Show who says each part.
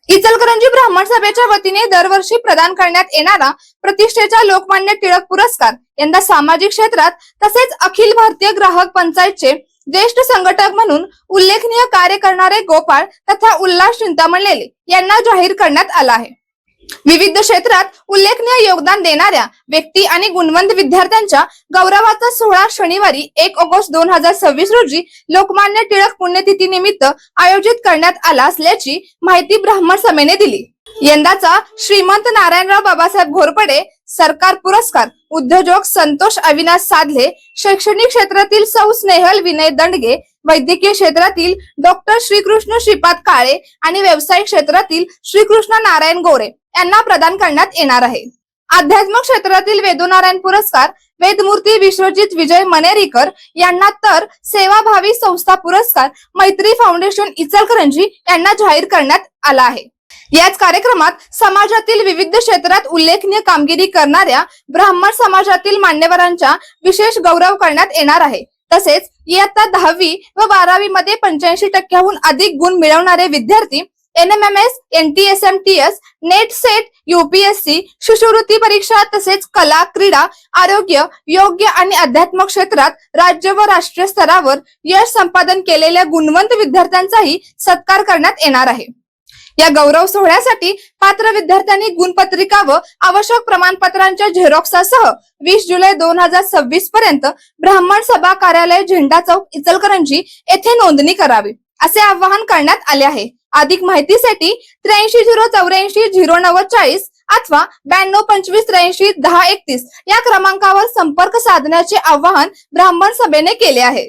Speaker 1: इचलकरंजी ब्राह्मण सभेच्या वतीने दरवर्षी प्रदान करण्यात येणारा प्रतिष्ठेचा लोकमान्य टिळक पुरस्कार यंदा सामाजिक क्षेत्रात तसेच अखिल भारतीय ग्राहक पंचायतचे ज्येष्ठ संघटक म्हणून उल्लेखनीय कार्य करणारे गोपाळ तथा उल्हास चिंतामणलेले यांना जाहीर करण्यात आला आहे। विविध क्षेत्रात उल्लेखनीय योगदान देणाऱ्या व्यक्ती आणि गुणवंत विद्यार्थ्यांच्या गौरवाचा सोहळा शनिवारी 1 ऑगस्ट 2026 रोजी लोकमान्य टिळक पुण्यतिथी निमित्त आयोजित करण्यात आला असल्याची माहिती ब्राह्मण सभेने दिली। यंदाचा श्रीमंत नारायणराव बाबासाहेब घोरपडे सरकार पुरस्कार उद्योजक संतोष अविनाश साधले, शैक्षणिक क्षेत्रातील सौ स्नेहल विनय दंडगे, वैद्यकीय क्षेत्रातील डॉक्टर श्रीकृष्ण श्रीपाद काळे आणि व्यावसायिक क्षेत्रातील श्रीकृष्ण नारायण गोरे यांना प्रदान करण्यात येणार आहे। आध्यात्मिक क्षेत्रातील वेदोनारायण पुरस्कार वेदमूर्ती विश्वजित विजय मनेरीकर यांना तर सेवाभावी संस्था पुरस्कार मैत्री फाउंडेशन इचलकरंजी यांना जाहीर करण्यात आला आहे। याच कार्यक्रमात समाजातील विविध क्षेत्रात उल्लेखनीय कामगिरी करणाऱ्या ब्राह्मण समाजातील मान्यवरांचा विशेष गौरव करण्यात येणार आहे। तसेच इयत्ता 10वी व 12वी मध्ये 85% अधिक गुण मिळवणारे विद्यार्थी NMMS, NTSMTS, net set, UPSC, शिष्यवृत्ती परीक्षा तसेच कला, क्रीडा, आरोग्य, योग्य आणि अध्यात्म क्षेत्रात राज्य व राष्ट्रीय स्तरावर यश संपादन केलेल्या गुणवंत विद्यार्थ्यांचाही सत्कार करण्यात येणार आहे। या गौरव सोहळ्यासाठी पात्र विद्यार्थ्यांनी गुणपत्रिका व आवश्यक प्रमाणपत्रांच्या झेरॉक्ससह 20 जुलै 2026 पर्यंत ब्राह्मण सभा कार्यालय, झेंडा चौक, इचलकरंजी येथे नोंदणी करावी असे आवाहन करण्यात आले आहे। अधिक माहितीसाठी 8304809040 अथवा 9225831031 या क्रमांकावर संपर्क साधण्याचे आवाहन ब्राह्मण सभेने केले आहे।